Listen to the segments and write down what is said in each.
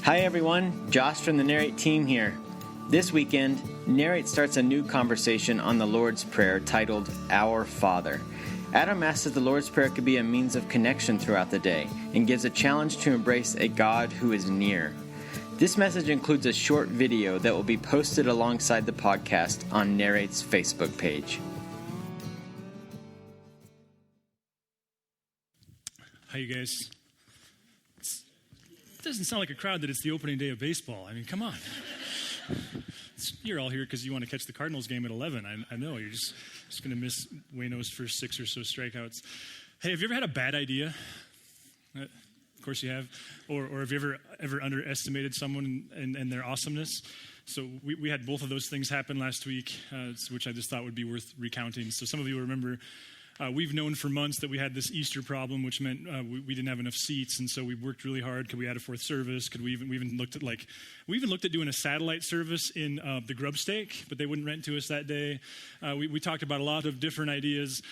Hi everyone, Josh from the Narrate team here. This weekend, Narrate starts a new conversation on the Lord's Prayer titled Our Father. Adam asks if the Lord's Prayer could be a means of connection throughout the day and gives a challenge to embrace a God who is near. This message includes a short video that will be posted alongside the podcast on Narrate's Facebook page. Hi, you guys. It doesn't sound like a crowd that it's the opening day of baseball. I mean, come on. You're all here because you want to catch the Cardinals game at 11. I know. You're just going to miss Waino's first 6 or so strikeouts. Hey, have you ever had a bad idea? Of course you have. Or have you ever underestimated someone and their awesomeness? So we had both of those things happen last week, which I just thought would be worth recounting. So some of you remember we've known for months that we had this Easter problem, which meant we didn't have enough seats, and so we worked really hard. Could we add a fourth service? We even looked at doing a satellite service in the Grub Steak, but they wouldn't rent to us that day. We talked about a lot of different ideas.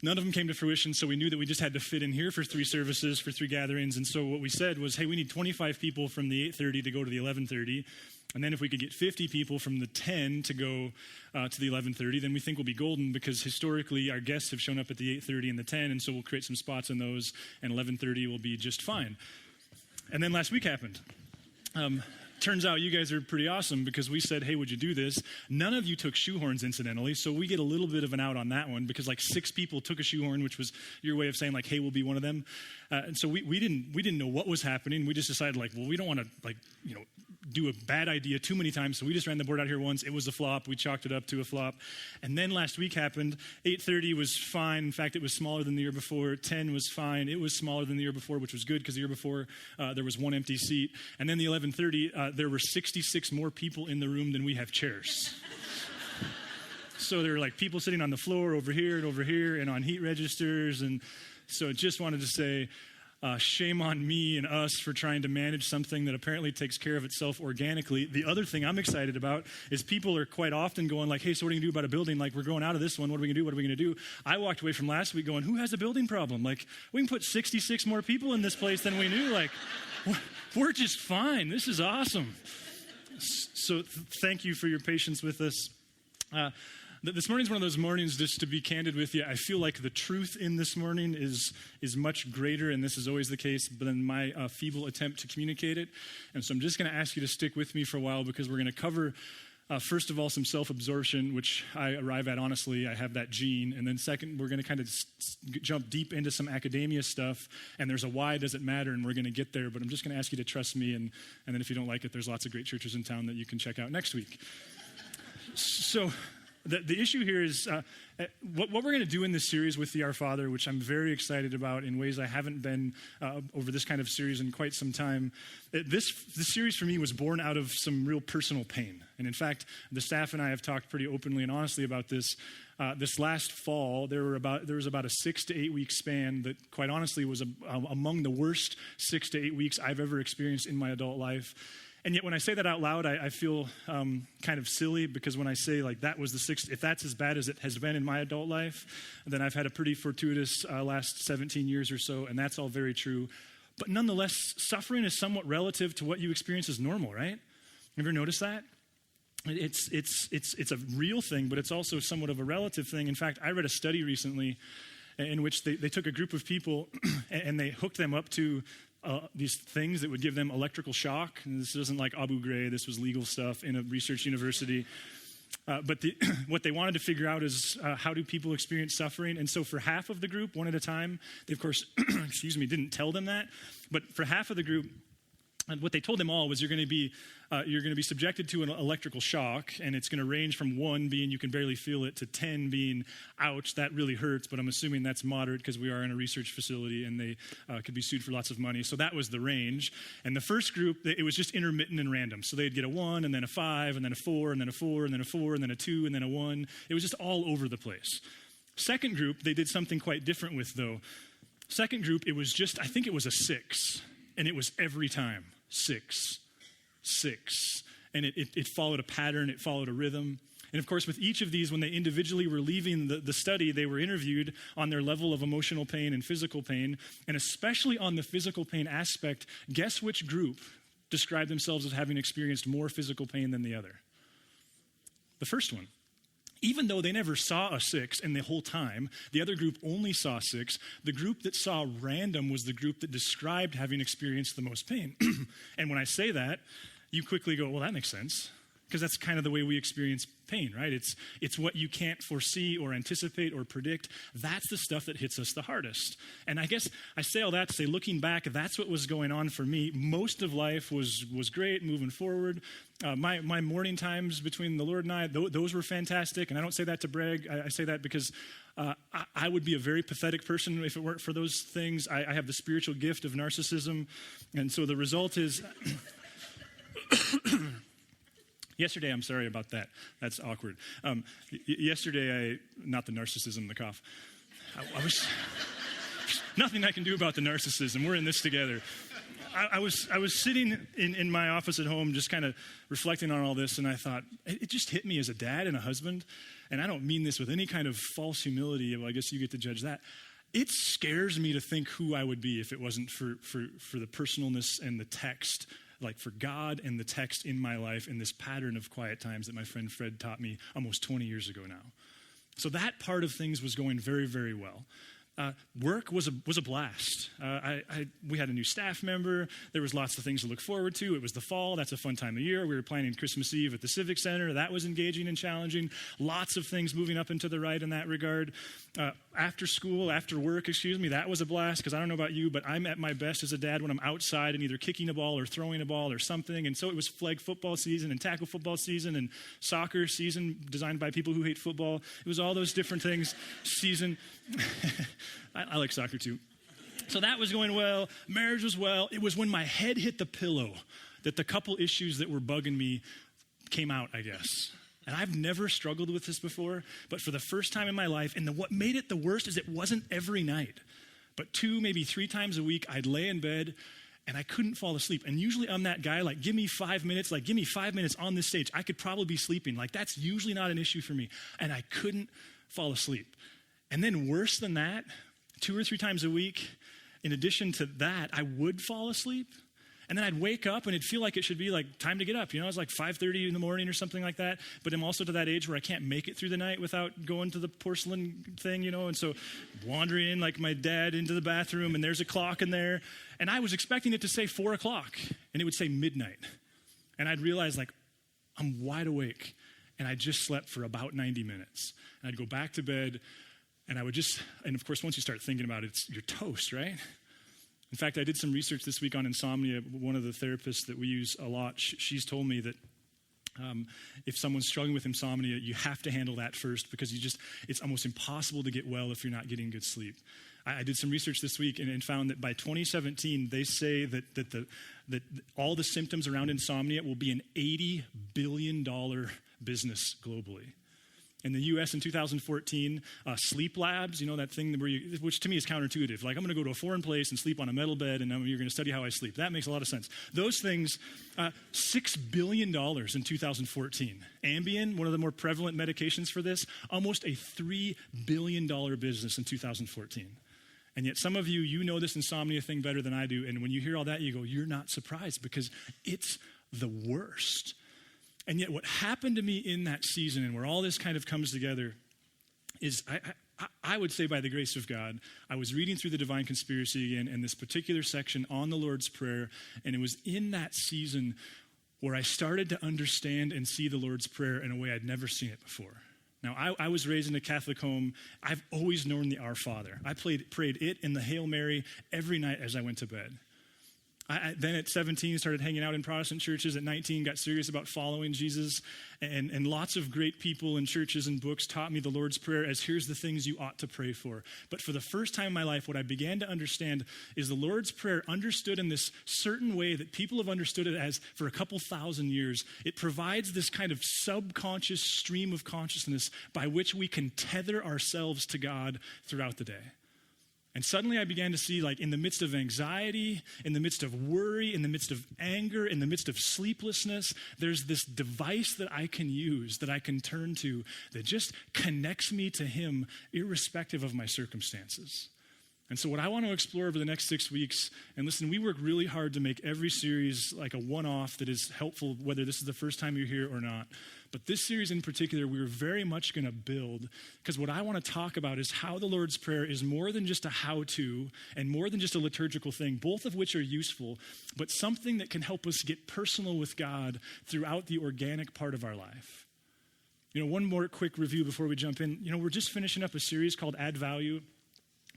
None of them came to fruition, so we knew that we just had to fit in here for 3 services, for 3 gatherings. And so what we said was, hey, we need 25 people from the 8:30 to go to the 11:30. And then if we could get 50 people from the 10 to go to the 11:30, then we think we'll be golden, because historically our guests have shown up at the 8:30 and the 10, and so we'll create some spots in those, and 11:30 will be just fine. And then last week happened. Turns out you guys are pretty awesome, because we said, hey, would you do this? None of you took shoehorns, incidentally, so we get a little bit of an out on that one, because like 6 people took a shoehorn, which was your way of saying like, hey, we'll be one of them. And so we didn't know what was happening. We just decided like, well, we don't want to do a bad idea too many times, so we just ran the board out here once. It was a flop. We chalked it up to a flop. And then last week happened. 8:30 was fine. In fact, it was smaller than the year before. 10 was fine. It was smaller than the year before, which was good, because the year before there was 1 empty seat. And then the 11:30, there were 66 more people in the room than we have chairs. So there were like people sitting on the floor over here and on heat registers. And so just wanted to say, shame on me and us for trying to manage something that apparently takes care of itself organically. The other thing I'm excited about is people are quite often going like, hey, so what are you going to do about a building? Like, we're going out of this one. What are we going to do? What are we going to do? I walked away from last week going, who has a building problem? Like, we can put 66 more people in this place than we knew. Like, we're just fine. This is awesome. So thank you for your patience with us. This morning's one of those mornings, just to be candid with you, I feel like the truth in this morning is much greater, and this is always the case, than my feeble attempt to communicate it. And so I'm just going to ask you to stick with me for a while, because we're going to cover, first of all, some self-absorption, which I arrive at, honestly, I have that gene. And then second, we're going to kind of jump deep into some academia stuff, and there's a why does it matter, and we're going to get there. But I'm just going to ask you to trust me, and then if you don't like it, there's lots of great churches in town that you can check out next week. So the issue here is what we're going to do in this series with the Our Father, which I'm very excited about in ways I haven't been over this kind of series in quite some time. This series for me was born out of some real personal pain. And in fact, the staff and I have talked pretty openly and honestly about this. This last fall, there was about a 6 to 8 week span that quite honestly was among the worst 6 to 8 weeks I've ever experienced in my adult life. And yet when I say that out loud, I feel kind of silly, because when I say like that was the 6th, if that's as bad as it has been in my adult life, then I've had a pretty fortuitous last 17 years or so, and that's all very true. But nonetheless, suffering is somewhat relative to what you experience as normal, right? Ever notice that? It's a real thing, but it's also somewhat of a relative thing. In fact, I read a study recently in which they took a group of people and they hooked them up to these things that would give them electrical shock. And this isn't like Abu Ghraib. This was legal stuff in a research university. But what they wanted to figure out is how do people experience suffering? And so for half of the group, one at a time, they of course, didn't tell them that. But for half of the group, what they told them all was you're going to be subjected to an electrical shock, and it's going to range from 1 being you can barely feel it to 10 being ouch, that really hurts, but I'm assuming that's moderate because we are in a research facility and they could be sued for lots of money. So that was the range. And the first group, it was just intermittent and random. So they'd get a 1 and then a 5 and then a 4 and then a 4 and then a 4 and then a 2 and then a 1. It was just all over the place. Second group, they did something quite different with, though. Second group, it was just, I think it was a 6. And it was every time, 6. And it followed a pattern, it followed a rhythm. And of course, with each of these, when they individually were leaving the study, they were interviewed on their level of emotional pain and physical pain. And especially on the physical pain aspect, guess which group describe themselves as having experienced more physical pain than the other? The first one. Even though they never saw a 6 in the whole time, the other group only saw 6, the group that saw random was the group that described having experienced the most pain. And when I say that, you quickly go, well, that makes sense. Because that's kind of the way we experience pain, right? It's what you can't foresee or anticipate or predict. That's the stuff that hits us the hardest. And I guess I say all that to say, looking back, that's what was going on for me. Most of life was great, moving forward. My morning times between the Lord and I, those were fantastic. And I don't say that to brag. I say that because I would be a very pathetic person if it weren't for those things. I have the spiritual gift of narcissism. And so the result is... Yesterday, I'm sorry about that. That's awkward. Yesterday, not the narcissism, the cough. I was, nothing I can do about the narcissism. We're in this together. I was sitting in my office at home just kind of reflecting on all this, and I thought, it just hit me as a dad and a husband, and I don't mean this with any kind of false humility. Well, I guess you get to judge that. It scares me to think who I would be if it wasn't for the personalness and the text, like for God and the text in my life in this pattern of quiet times that my friend Fred taught me almost 20 years ago now. So that part of things was going very, very well. Work was a blast. We had a new staff member. There was lots of things to look forward to. It was the fall. That's a fun time of year. We were planning Christmas Eve at the Civic Center. That was engaging and challenging. Lots of things moving up and to the right in that regard. After work, that was a blast because I don't know about you, but I'm at my best as a dad when I'm outside and either kicking a ball or throwing a ball or something. And so it was flag football season and tackle football season and soccer season designed by people who hate football. It was all those different things season. I like soccer too. So that was going well. Marriage was well. It was when my head hit the pillow that the couple issues that were bugging me came out, I guess. And I've never struggled with this before, but for the first time in my life, and what made it the worst is it wasn't every night, but 2, maybe 3 times a week, I'd lay in bed and I couldn't fall asleep. And usually I'm that guy, like, give me 5 minutes, on this stage. I could probably be sleeping. Like, that's usually not an issue for me. And I couldn't fall asleep. And then worse than that, 2 or 3 times a week, in addition to that, I would fall asleep. And then I'd wake up and it'd feel like it should be like time to get up. It's like 5:30 in the morning or something like that. But I'm also to that age where I can't make it through the night without going to the porcelain thing, And so wandering in like my dad into the bathroom and there's a clock in there. And I was expecting it to say 4 o'clock and it would say midnight. And I'd realize like I'm wide awake and I just slept for about 90 minutes. And I'd go back to bed and and of course, once you start thinking about it, you're toast, right? In fact, I did some research this week on insomnia. One of the therapists that we use a lot, she's told me that if someone's struggling with insomnia, you have to handle that first because it's almost impossible to get well if you're not getting good sleep. I did some research this week and found that by 2017, they say that all the symptoms around insomnia will be an $80 billion business globally. In the U.S. in 2014, sleep labs, that thing which to me is counterintuitive. Like, I'm going to go to a foreign place and sleep on a metal bed, and you're going to study how I sleep. That makes a lot of sense. Those things, $6 billion in 2014. Ambien, one of the more prevalent medications for this, almost a $3 billion business in 2014. And yet some of you know this insomnia thing better than I do, and when you hear all that, you go, you're not surprised because it's the worst. And yet what happened to me in that season and where all this kind of comes together is I would say by the grace of God, I was reading through the Divine Conspiracy again and this particular section on the Lord's Prayer, and it was in that season where I started to understand and see the Lord's Prayer in a way I'd never seen it before. Now, I was raised in a Catholic home. I've always known the Our Father. I prayed it in the Hail Mary every night as I went to bed. Then at 17, started hanging out in Protestant churches. At 19, got serious about following Jesus. And lots of great people in churches and books taught me the Lord's Prayer as here's the things you ought to pray for. But for the first time in my life, what I began to understand is the Lord's Prayer understood in this certain way that people have understood it as for a couple thousand years. It provides this kind of subconscious stream of consciousness by which we can tether ourselves to God throughout the day. And suddenly I began to see, like, in the midst of anxiety, in the midst of worry, in the midst of anger, in the midst of sleeplessness, there's this device that I can use, that I can turn to, that just connects me to Him irrespective of my circumstances. And so what I want to explore over the next 6 weeks, and listen, we work really hard to make every series like a one-off that is helpful, whether this is the first time you're here or not. But this series in particular, we're very much going to build, because what I want to talk about is how the Lord's Prayer is more than just a how-to and more than just a liturgical thing, both of which are useful, but something that can help us get personal with God throughout the organic part of our life. One more quick review before we jump in. We're just finishing up a series called Add Value,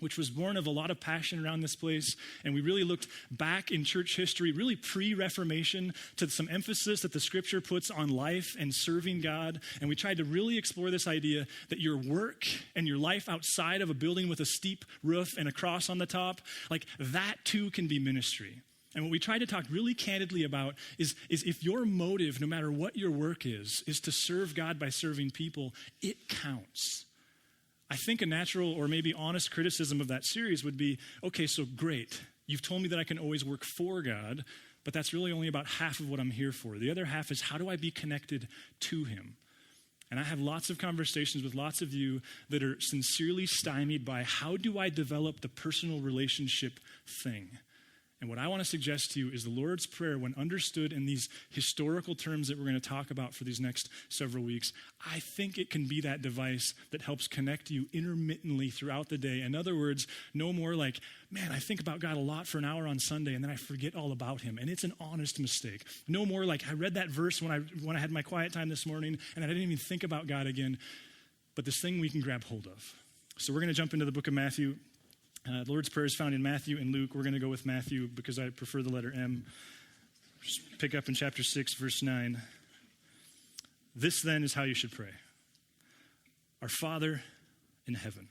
which was born of a lot of passion around this place. And we really looked back in church history, really pre-Reformation, to some emphasis that the scripture puts on life and serving God. And we tried to really explore this idea that your work and your life outside of a building with a steep roof and a cross on the top, like that too can be ministry. And what we try to talk really candidly about is if your motive, no matter what your work is to serve God by serving people, it counts. I think a natural or maybe honest criticism of that series would be, okay, so great. You've told me that I can always work for God, but that's really only about half of what I'm here for. The other half is, how do I be connected to him? And I have lots of conversations with lots of you that are sincerely stymied by, how do I develop the personal relationship thing? And what I want to suggest to you is the Lord's Prayer, when understood in these historical terms that we're going to talk about for these next several weeks, I think it can be that device that helps connect you intermittently throughout the day. In other words, no more like, man, I think about God a lot for an hour on Sunday and then I forget all about him. And it's an honest mistake. No more like, I read that verse when I had my quiet time this morning and I didn't even think about God again. But this thing we can grab hold of. So we're going to jump into the book of Matthew. The Lord's Prayer is found in Matthew and Luke. We're going to go with Matthew because I prefer the letter M. Just pick up in chapter 6, verse 9. This then is how you should pray. Our Father in heaven.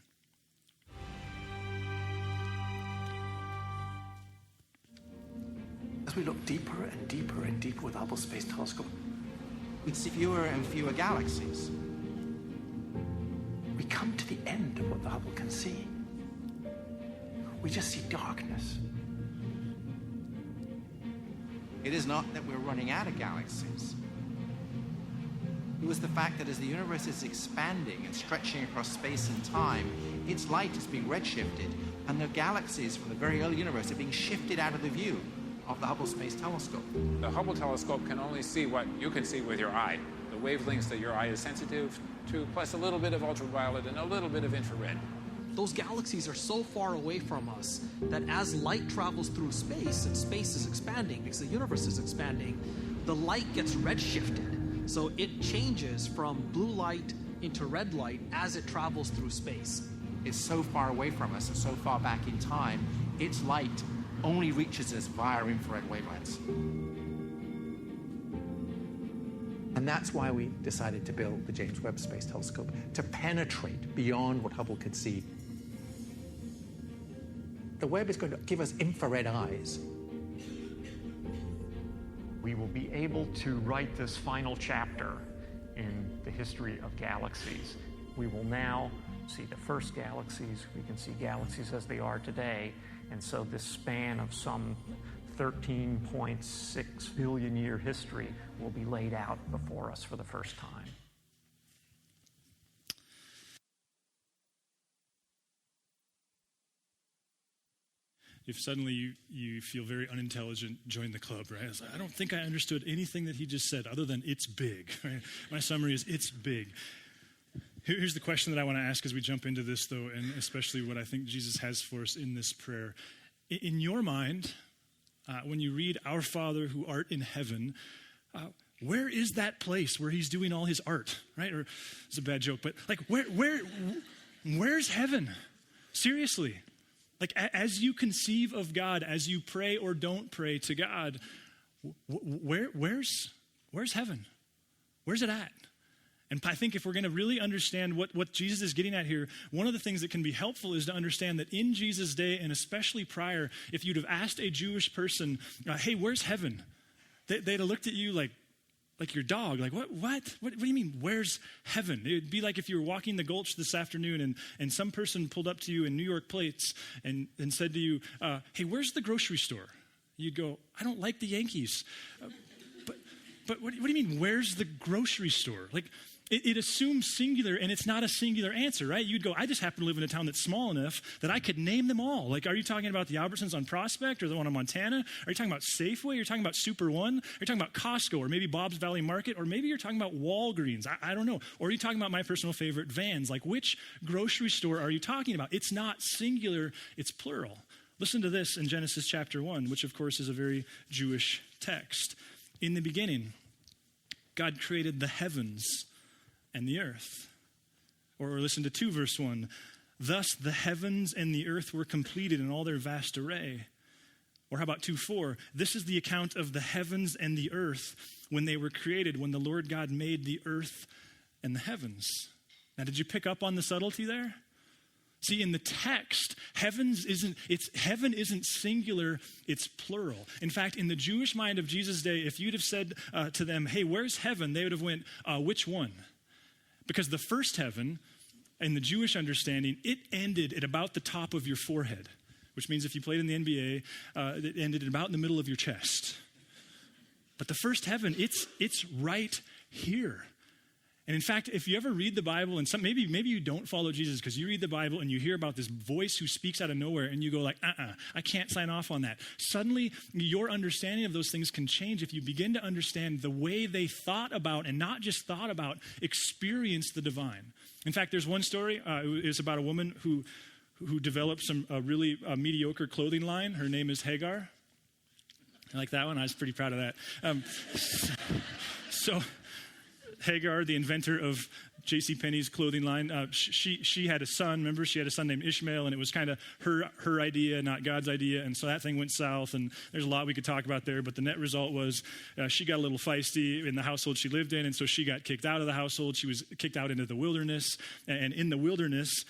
As we look deeper and deeper and deeper with the Hubble Space Telescope, we'd see fewer and fewer galaxies. we come to the end of what the Hubble can see. We just see darkness. It is not that we're running out of galaxies. It was the fact that as the universe is expanding and stretching across space and time, its light is being redshifted, and the galaxies from the very early universe are being shifted out of the view of the Hubble Space Telescope. The Hubble telescope can only see what you can see with your eye, the wavelengths that your eye is sensitive to, plus a little bit of ultraviolet and a little bit of infrared. Those galaxies are so far away from us that as light travels through space, and space is expanding because the universe is expanding, the light gets redshifted. So it changes from blue light into red light as it travels through space. It's so far away from us and so far back in time, its light only reaches us via infrared wavelengths. And that's why we decided to build the James Webb Space Telescope, to penetrate beyond what Hubble could see. The Webb is going to give us infrared eyes. We will be able to write this final chapter in the history of galaxies. We will now see the first galaxies. We can see galaxies as they are today. And so this span of some 13.6 billion year history will be laid out before us for the first time. If suddenly you feel very unintelligent, join the club, right? It's like, I don't think I understood anything that he just said other than it's big, right? My summary is it's big. Here's the question that I want to ask as we jump into this, though, and especially what I think Jesus has for us in this prayer. In your mind, when you read Our Father who art in heaven, where is that place where he's doing all his art, right? Or it's a bad joke, but like where's heaven? Seriously. Like as you conceive of God, as you pray or don't pray to God, where's heaven? Where's it at? And I think if we're going to really understand what Jesus is getting at here, one of the things that can be helpful is to understand that in Jesus' day, and especially prior, if you'd have asked a Jewish person, hey, where's heaven? They'd have looked at you like your dog, like, what do you mean, where's heaven? It would be like if you were walking the Gulch this afternoon and some person pulled up to you in New York plates and said to you, hey, where's the grocery store? You'd go, I don't like the Yankees. But what do you mean, where's the grocery store? Like, it assumes singular, and it's not a singular answer, right? You'd go, I just happen to live in a town that's small enough that I could name them all. Like, are you talking about the Albertsons on Prospect or the one in Montana? Are you talking about Safeway? You're talking about Super One? Are you talking about Costco or maybe Bob's Valley Market? Or maybe you're talking about Walgreens. I don't know. Or are you talking about my personal favorite, Vans? Like, which grocery store are you talking about? It's not singular, it's plural. Listen to this in Genesis chapter 1, which of course is a very Jewish text. In the beginning, God created the heavens and the earth. Or listen to 2 verse 1. Thus the heavens and the earth were completed in all their vast array. Or how about 2:4? This is the account of the heavens and the earth when they were created, when the Lord God made the earth and the heavens. Now, did you pick up on the subtlety there? See, in the text, heaven isn't singular, it's plural. In fact, in the Jewish mind of Jesus' day, if you'd have said to them, hey, where's heaven? They would have went, which one? Because the first heaven, in the Jewish understanding, it ended at about the top of your forehead, which means if you played in the NBA, it ended about in the middle of your chest. But the first heaven, it's right here. And in fact, if you ever read the Bible, and maybe you don't follow Jesus because you read the Bible and you hear about this voice who speaks out of nowhere and you go like, I can't sign off on that. Suddenly, your understanding of those things can change if you begin to understand the way they thought about, and not just thought about, experienced the divine. In fact, there's one story, it's about a woman who developed some really mediocre clothing line. Her name is Hagar. I like that one. I was pretty proud of that. So Hagar, the inventor of JCPenney's clothing line, she had a son. Remember, she had a son named Ishmael, and it was kind of her idea, not God's idea. And so that thing went south, and there's a lot we could talk about there. But the net result was she got a little feisty in the household she lived in, and so she got kicked out of the household. She was kicked out into the wilderness, and in the wilderness,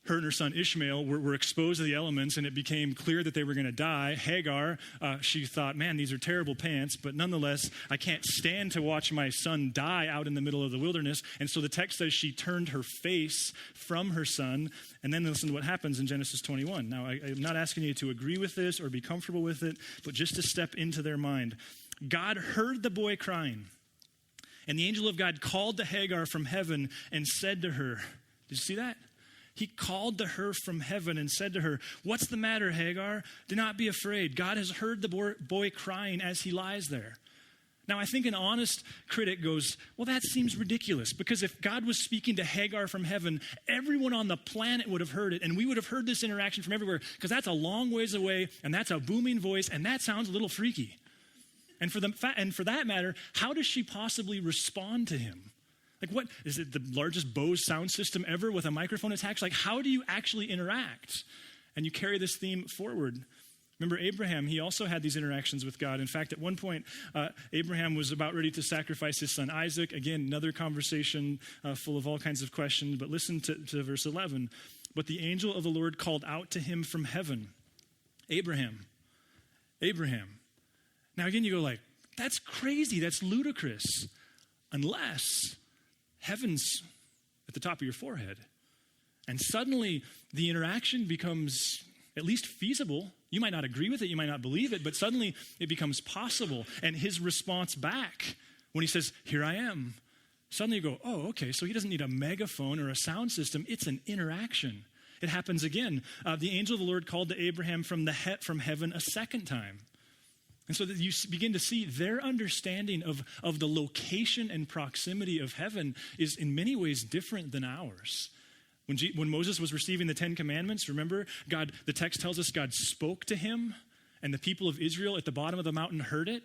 her and her son Ishmael were exposed to the elements, and it became clear that they were going to die. Hagar, she thought, man, these are terrible pants, but nonetheless, I can't stand to watch my son die out in the middle of the wilderness. And so the text says she turned her face from her son, and then listen to what happens in Genesis 21. Now, I'm not asking you to agree with this or be comfortable with it, but just to step into their mind. God heard the boy crying, and the angel of God called to Hagar from heaven and said to her, did you see that? He called to her from heaven and said to her, what's the matter, Hagar? Do not be afraid. God has heard the boy crying as he lies there. Now, I think an honest critic goes, well, that seems ridiculous, because if God was speaking to Hagar from heaven, everyone on the planet would have heard it, and we would have heard this interaction from everywhere, because that's a long ways away, and that's a booming voice, and that sounds a little freaky. And for that matter, how does she possibly respond to him? Like, what is it, the largest Bose sound system ever with a microphone attached? Like, how do you actually interact? And you carry this theme forward. Remember Abraham, he also had these interactions with God. In fact, at one point, Abraham was about ready to sacrifice his son Isaac. Again, another conversation full of all kinds of questions. But listen to verse 11. But the angel of the Lord called out to him from heaven, Abraham, Abraham. Now again, you go like, that's crazy, that's ludicrous. Unless heaven's at the top of your forehead. And suddenly the interaction becomes at least feasible. You might not agree with it, you might not believe it, but suddenly it becomes possible. And his response back when he says, here I am, suddenly you go, oh, okay, so he doesn't need a megaphone or a sound system. It's an interaction. It happens again. The angel of the Lord called to Abraham from heaven a second time. And so that you begin to see their understanding of the location and proximity of heaven is in many ways different than ours. When Moses was receiving the 10 Commandments, remember, the text tells us God spoke to him, and the people of Israel at the bottom of the mountain heard it.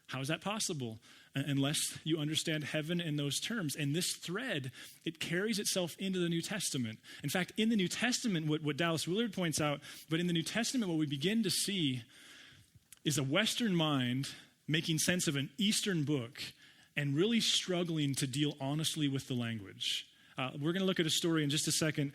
How is that possible? Unless you understand heaven in those terms. And this thread, it carries itself into the New Testament. In fact, in the New Testament, what Dallas Willard points out, but in the New Testament, what we begin to see is a Western mind making sense of an Eastern book and really struggling to deal honestly with the language. We're going to look at a story in just a second.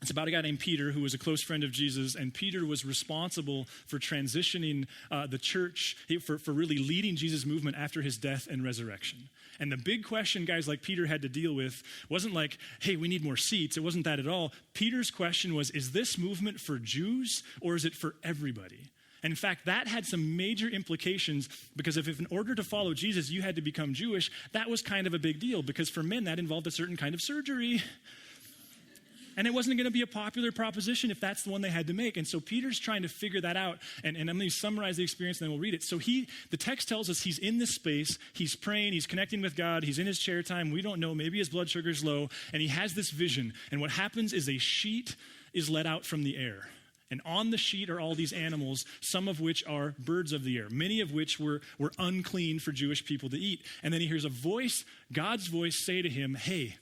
It's about a guy named Peter who was a close friend of Jesus, and Peter was responsible for transitioning the church, for really leading Jesus' movement after his death and resurrection. And the big question guys like Peter had to deal with wasn't like, hey, we need more seats. It wasn't that at all. Peter's question was, is this movement for Jews or is it for everybody? And in fact, that had some major implications because if in order to follow Jesus, you had to become Jewish, that was kind of a big deal because for men, that involved a certain kind of surgery. And it wasn't going to be a popular proposition if that's the one they had to make. And so Peter's trying to figure that out. And I'm going to summarize the experience and then we'll read it. So the text tells us he's in this space. He's praying. He's connecting with God. He's in his chair time. We don't know. Maybe his blood sugar's low. And he has this vision. And what happens is a sheet is let out from the air. And on the sheet are all these animals, some of which are birds of the air, many of which were unclean for Jewish people to eat. And then he hears a voice, God's voice, say to him, hey,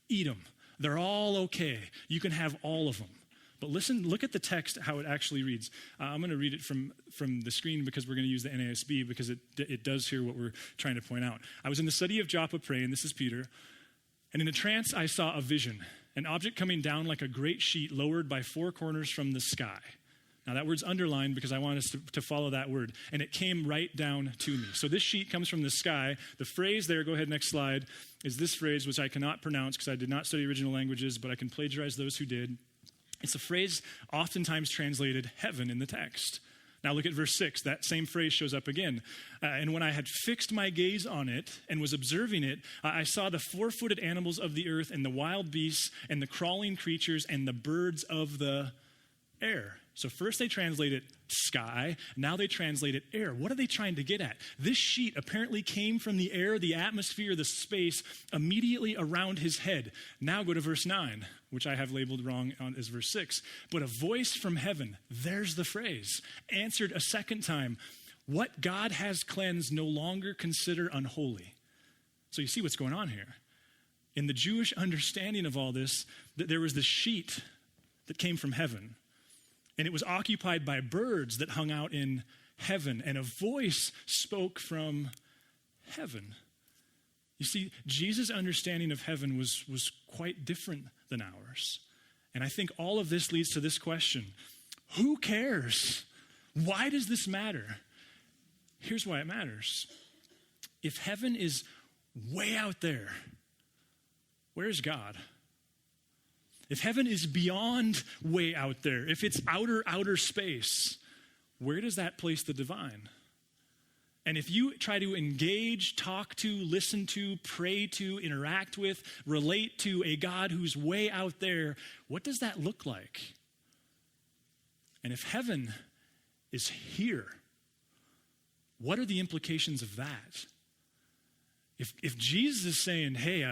eat them. They're all okay. You can have all of them. But listen, look at the text, how it actually reads. I'm going to read it from the screen because we're going to use the NASB because it does here what we're trying to point out. I was in the city of Joppa praying, this is Peter, and in a trance I saw a vision, an object coming down like a great sheet lowered by four corners from the sky. Now that word's underlined because I want us to follow that word. And it came right down to me. So this sheet comes from the sky. The phrase there, go ahead, next slide, is this phrase, which I cannot pronounce because I did not study original languages, but I can plagiarize those who did. It's a phrase oftentimes translated heaven in the text. Now look at verse 6. That same phrase shows up again. And when I had fixed my gaze on it and was observing it, I saw the four-footed animals of the earth and the wild beasts and the crawling creatures and the birds of the air. So first they translate it sky, now they translate it air. What are they trying to get at? This sheet apparently came from the air, the atmosphere, the space immediately around his head. Now go to verse 9, which I have labeled wrong as verse 6. But a voice from heaven, there's the phrase, answered a second time, what God has cleansed no longer consider unholy. So you see what's going on here. In the Jewish understanding of all this, there was this sheet that came from heaven. And it was occupied by birds that hung out in heaven. And a voice spoke from heaven. You see, Jesus' understanding of heaven was quite different than ours. And I think all of this leads to this question. Who cares? Why does this matter? Here's why it matters. If heaven is way out there, where's God? If heaven is beyond way out there, if it's outer space, where does that place the divine? And if you try to engage, talk to, listen to, pray to, interact with, relate to a God who's way out there, what does that look like? And if heaven is here, what are the implications of that? If Jesus is saying, hey,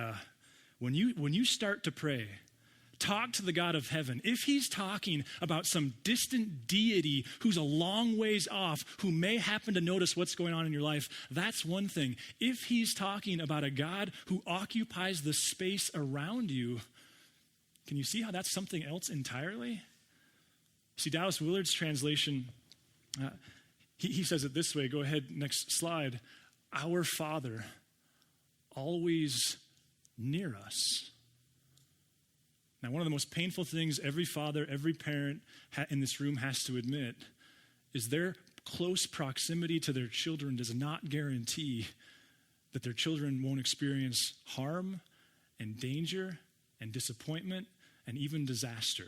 when you start to pray, talk to the God of heaven. If he's talking about some distant deity who's a long ways off, who may happen to notice what's going on in your life, that's one thing. If he's talking about a God who occupies the space around you, can you see how that's something else entirely? See, Dallas Willard's translation, he says it this way. Go ahead, next slide. Our Father, always near us. Now, one of the most painful things every father, every parent in this room has to admit is their close proximity to their children does not guarantee that their children won't experience harm and danger and disappointment and even disaster.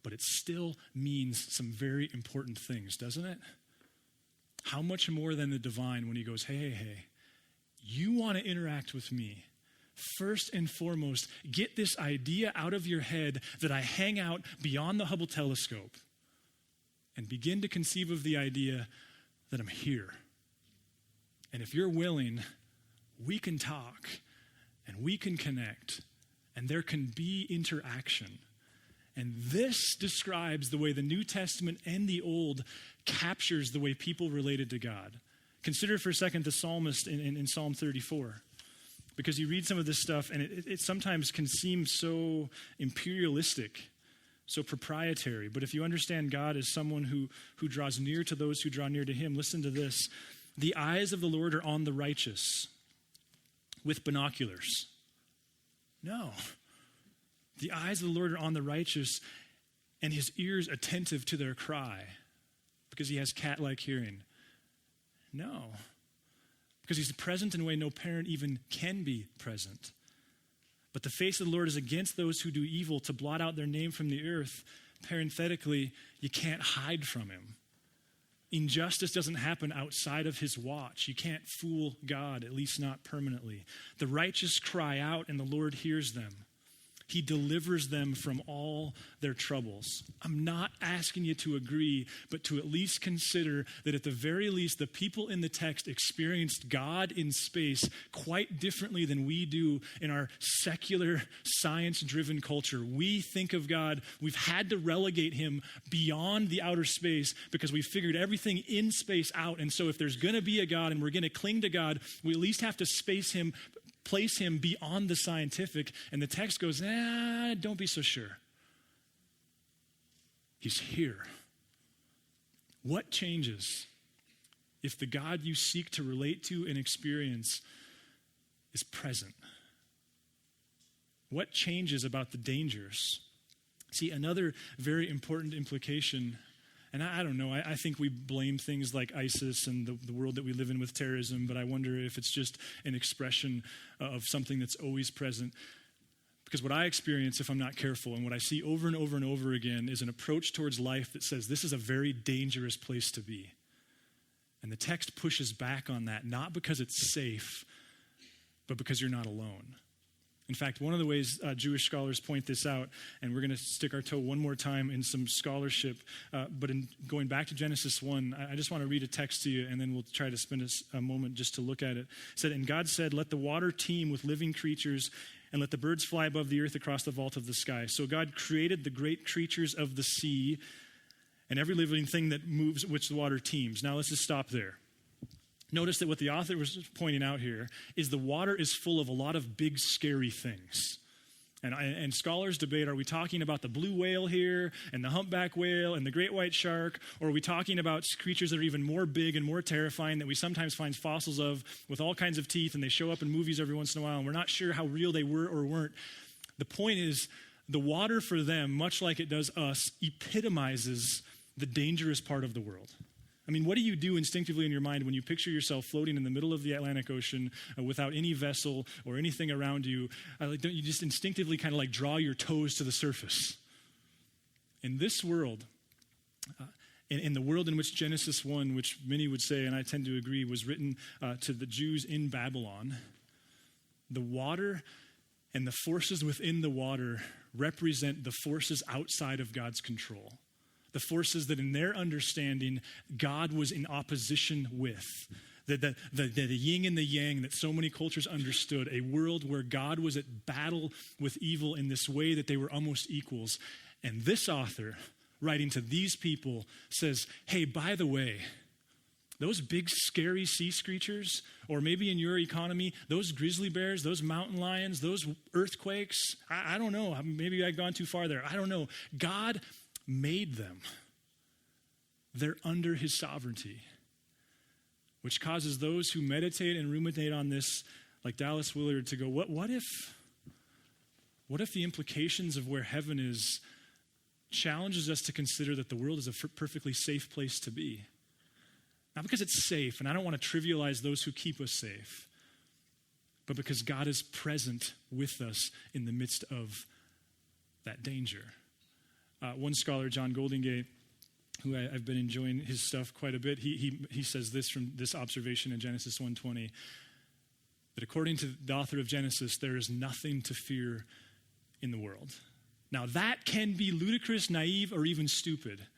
But it still means some very important things, doesn't it? How much more than the divine when he goes, hey, you want to interact with me. First and foremost, get this idea out of your head that I hang out beyond the Hubble telescope and begin to conceive of the idea that I'm here. And if you're willing, we can talk and we can connect and there can be interaction. And this describes the way the New Testament and the Old captures the way people related to God. Consider for a second the psalmist in Psalm 34. Because you read some of this stuff and it sometimes can seem so imperialistic, so proprietary. But if you understand God as someone who draws near to those who draw near to him, listen to this. The eyes of the Lord are on the righteous with binoculars. No. The eyes of the Lord are on the righteous and his ears attentive to their cry because he has cat-like hearing. No. Because he's present in a way no parent even can be present. But the face of the Lord is against those who do evil to blot out their name from the earth. Parenthetically, you can't hide from him. Injustice doesn't happen outside of his watch. You can't fool God, at least not permanently. The righteous cry out, and the Lord hears them. He delivers them from all their troubles. I'm not asking you to agree, but to at least consider that at the very least, the people in the text experienced God in space quite differently than we do in our secular, science-driven culture. We think of God, we've had to relegate him beyond the outer space because we figured everything in space out. And so if there's going to be a God and we're going to cling to God, we at least have to place him beyond the scientific. And the text goes, don't be so sure. He's here. What changes if the God you seek to relate to and experience is present? What changes about the dangers? See, another very important implication, and I don't know, I think we blame things like ISIS and the world that we live in with terrorism, but I wonder if it's just an expression of something that's always present. Because what I experience, if I'm not careful, and what I see over and over and over again, is an approach towards life that says this is a very dangerous place to be. And the text pushes back on that, not because it's safe, but because you're not alone. In fact, one of the ways Jewish scholars point this out, and we're going to stick our toe one more time in some scholarship, but in going back to Genesis 1, I just want to read a text to you, and then we'll try to spend a moment just to look at it. It said, "And God said, let the water teem with living creatures, and let the birds fly above the earth across the vault of the sky. So God created the great creatures of the sea, and every living thing that moves, which the water teems." Now let's just stop there. Notice that what the author was pointing out here is the water is full of a lot of big, scary things. And scholars debate, are we talking about the blue whale here and the humpback whale and the great white shark? Or are we talking about creatures that are even more big and more terrifying that we sometimes find fossils of with all kinds of teeth, and they show up in movies every once in a while, and we're not sure how real they were or weren't? The point is, the water for them, much like it does us, epitomizes the dangerous part of the world. I mean, what do you do instinctively in your mind when you picture yourself floating in the middle of the Atlantic Ocean without any vessel or anything around you? Don't you just instinctively kind of like draw your toes to the surface? In this world, in the world in which Genesis 1, which many would say, and I tend to agree, was written to the Jews in Babylon, the water and the forces within the water represent the forces outside of God's control. The forces that in their understanding, God was in opposition with. The yin and the yang that so many cultures understood, a world where God was at battle with evil in this way that they were almost equals. And this author, writing to these people, says, hey, by the way, those big scary sea creatures, or maybe in your economy, those grizzly bears, those mountain lions, those earthquakes, I don't know, maybe I've gone too far there. I don't know. God made them. They're under his sovereignty, which causes those who meditate and ruminate on this, like Dallas Willard, to go, what if the implications of where heaven is challenges us to consider that the world is a perfectly safe place to be? Not because it's safe, and I don't want to trivialize those who keep us safe, but because God is present with us in the midst of that danger. One scholar, John Goldingate, who I've been enjoying his stuff quite a bit, he says this from this observation in Genesis 1:20, that according to the author of Genesis, there is nothing to fear in the world. Now that can be ludicrous, naive, or even stupid,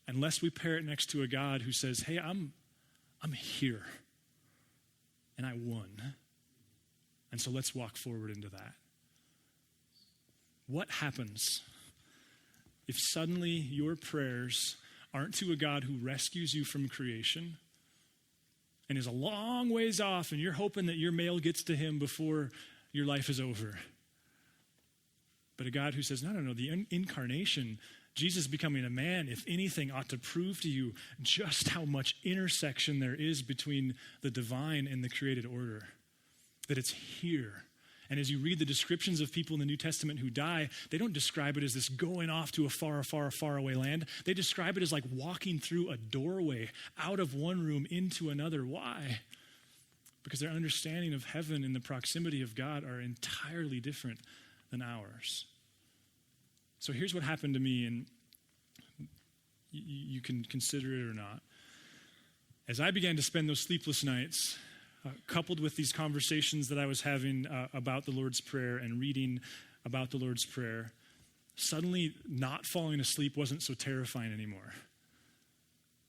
unless we pair it next to a God who says, hey, I'm here, and I won. And so let's walk forward into that. What happens if suddenly your prayers aren't to a God who rescues you from creation and is a long ways off, and you're hoping that your mail gets to him before your life is over, but a God who says, no, the incarnation, Jesus becoming a man, if anything, ought to prove to you just how much intersection there is between the divine and the created order, that it's here. And as you read the descriptions of people in the New Testament who die, they don't describe it as this going off to a far, far, far away land. They describe it as like walking through a doorway out of one room into another. Why? Because their understanding of heaven and the proximity of God are entirely different than ours. So here's what happened to me, and you can consider it or not. as I began to spend those sleepless nights, coupled with these conversations that I was having about the Lord's Prayer and reading about the Lord's Prayer, suddenly not falling asleep wasn't so terrifying anymore.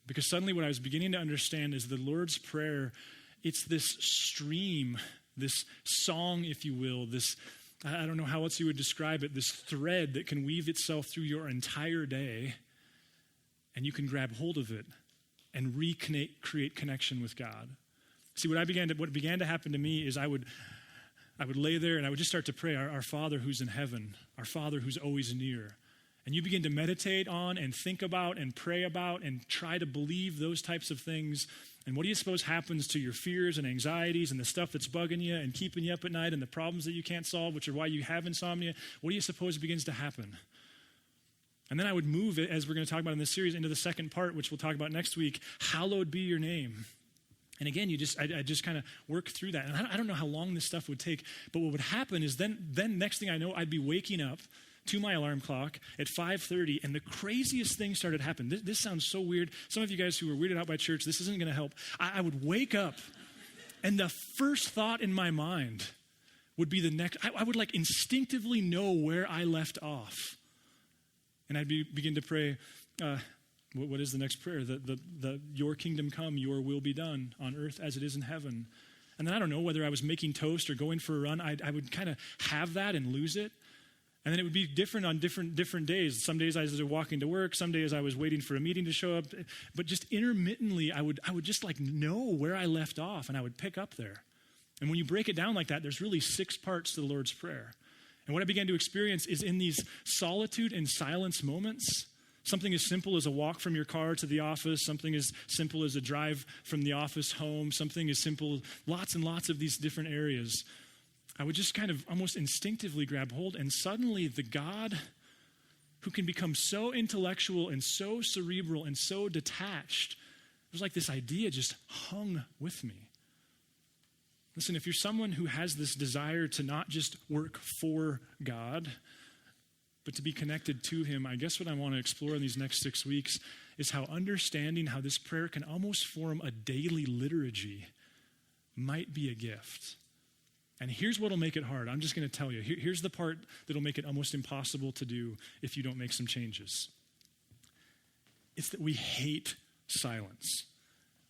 Because suddenly what I was beginning to understand is the Lord's Prayer, it's this stream, this song, if you will, this, I don't know how else you would describe it, this thread that can weave itself through your entire day, and you can grab hold of it and create connection with God. See, what began to happen to me is I would lay there and I would just start to pray, our Father who's in heaven, our Father who's always near. And you begin to meditate on and think about and pray about and try to believe those types of things. And what do you suppose happens to your fears and anxieties and the stuff that's bugging you and keeping you up at night and the problems that you can't solve, which are why you have insomnia? What do you suppose begins to happen? And then I would move it, as we're going to talk about in this series, into the second part, which we'll talk about next week. Hallowed be your name. And again, I just kind of work through that. And I don't know how long this stuff would take, but what would happen is then next thing I know, I'd be waking up to my alarm clock at 5:30, and the craziest thing started happening. This sounds so weird. Some of you guys who were weirded out by church, this isn't going to help. I would wake up, and the first thought in my mind would be the next. I would like instinctively know where I left off. And I'd begin to pray, what is the next prayer? The your kingdom come, your will be done on earth as it is in heaven. And then I don't know whether I was making toast or going for a run. I would kind of have that and lose it. And then it would be different on different days. Some days I was walking to work. Some days I was waiting for a meeting to show up. But just intermittently, I would just like know where I left off, and I would pick up there. And when you break it down like that, there's really 6 parts to the Lord's Prayer. And what I began to experience is in these solitude and silence moments, something as simple as a walk from your car to the office, something as simple as a drive from the office home, something as simple, lots and lots of these different areas, I would just kind of almost instinctively grab hold, and suddenly the God who can become so intellectual and so cerebral and so detached, it was like this idea just hung with me. Listen, if you're someone who has this desire to not just work for God, but to be connected to him, I guess what I want to explore in these next 6 weeks is how understanding how this prayer can almost form a daily liturgy might be a gift. And here's what'll make it hard. I'm just going to tell you. Here's the part that'll make it almost impossible to do if you don't make some changes. It's that we hate silence.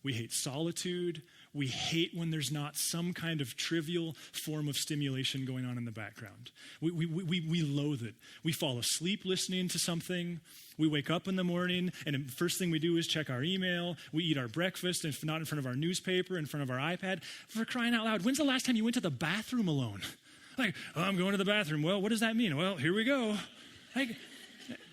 We hate solitude. We hate when there's not some kind of trivial form of stimulation going on in the background. We loathe it. We fall asleep listening to something. We wake up in the morning, and the first thing we do is check our email. We eat our breakfast, and not in front of our newspaper, in front of our iPad. For crying out loud, when's the last time you went to the bathroom alone? Like, oh, I'm going to the bathroom. Well, what does that mean? Well, here we go.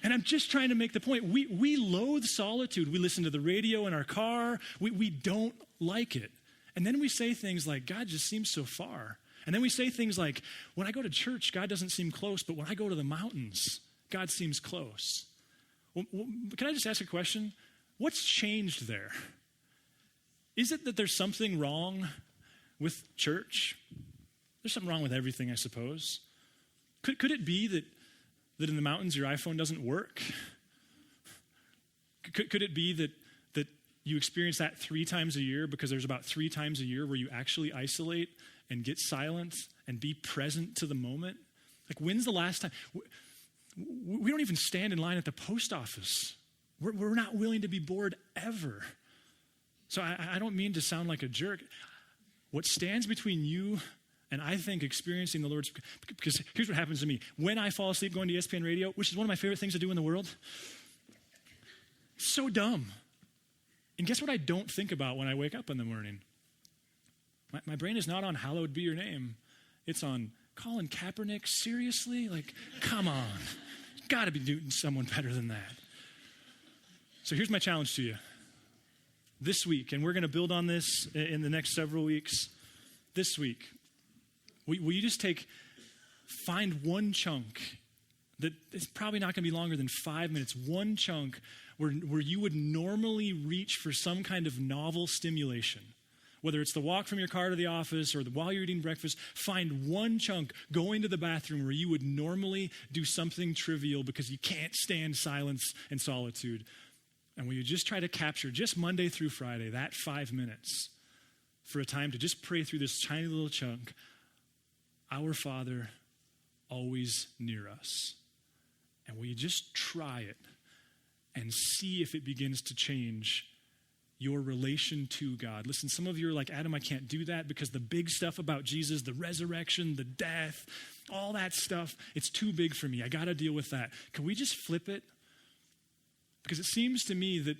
And I'm just trying to make the point. We loathe solitude. We listen to the radio in our car. We don't like it. And then we say things like, God just seems so far. And then we say things like, when I go to church, God doesn't seem close, but when I go to the mountains, God seems close. Well, can I just ask a question? What's changed there? Is it that there's something wrong with church? There's something wrong with everything, I suppose. Could it be that in the mountains your iPhone doesn't work? Could it be that you experience that 3 times a year because there's about 3 times a year where you actually isolate and get silent and be present to the moment? Like, when's the last time? We don't even stand in line at the post office. We're not willing to be bored ever. So I don't mean to sound like a jerk. What stands between you and I think experiencing the Lord's, because here's what happens to me. When I fall asleep going to ESPN radio, which is one of my favorite things to do in the world, so dumb. And guess what I don't think about when I wake up in the morning? My brain is not on hallowed be your name. It's on Colin Kaepernick, seriously? Like, come on. Got to be doing someone better than that. So here's my challenge to you. This week, and we're going to build on this in the next several weeks. This week, will you just find one chunk that is probably not going to be longer than 5 minutes, one chunk where you would normally reach for some kind of novel stimulation. Whether it's the walk from your car to the office or while you're eating breakfast, find one chunk going to the bathroom where you would normally do something trivial because you can't stand silence and solitude. And will you just try to capture, just Monday through Friday, that 5 minutes for a time to just pray through this tiny little chunk, our Father, always near us. And will you just try it and see if it begins to change your relation to God? Listen, some of you are like, Adam, I can't do that because the big stuff about Jesus, the resurrection, the death, all that stuff, it's too big for me. I got to deal with that. Can we just flip it? Because it seems to me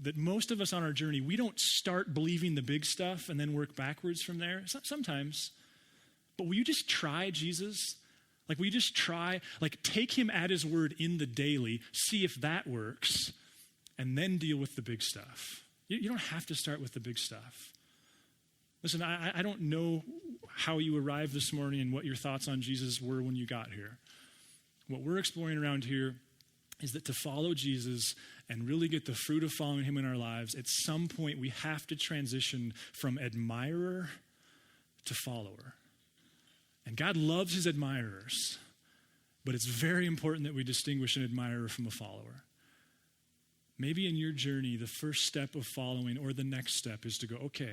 that most of us on our journey, we don't start believing the big stuff and then work backwards from there. Sometimes. But will you just try Jesus? Like, will you just try? Like, take him at his word in the daily, see if that works, and then deal with the big stuff. You don't have to start with the big stuff. Listen, I don't know how you arrived this morning and what your thoughts on Jesus were when you got here. What we're exploring around here is that to follow Jesus and really get the fruit of following him in our lives, at some point we have to transition from admirer to follower. And God loves his admirers, but it's very important that we distinguish an admirer from a follower. Maybe in your journey, the first step of following or the next step is to go, okay,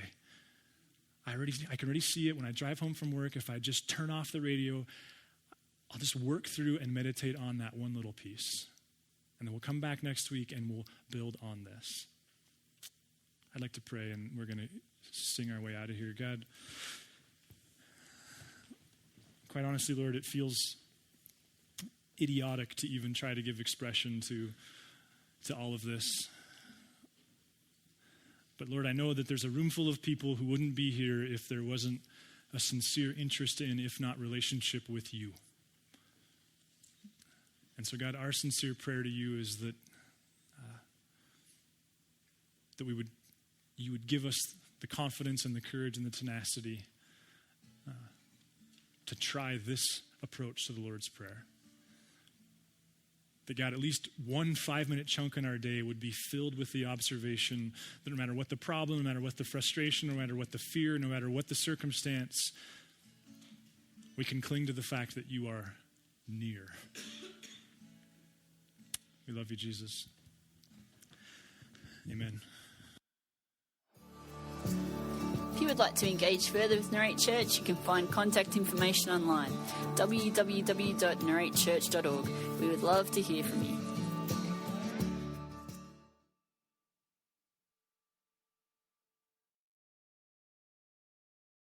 I can already see it when I drive home from work. If I just turn off the radio, I'll just work through and meditate on that one little piece. And then we'll come back next week and we'll build on this. I'd like to pray, and we're going to sing our way out of here. God, quite honestly, Lord, it feels idiotic to even try to give expression to all of this. But Lord, I know that there's a room full of people who wouldn't be here if there wasn't a sincere interest in, if not relationship with you. And so, God, our sincere prayer to you is that you would give us the confidence and the courage and the tenacity to try this approach to the Lord's Prayer. That, God, at least one 5-minute chunk in our day would be filled with the observation that no matter what the problem, no matter what the frustration, no matter what the fear, no matter what the circumstance, we can cling to the fact that you are near. We love you, Jesus. Amen. If you would like to engage further with Narrate Church, you can find contact information online, www.narratechurch.org. We would love to hear from you.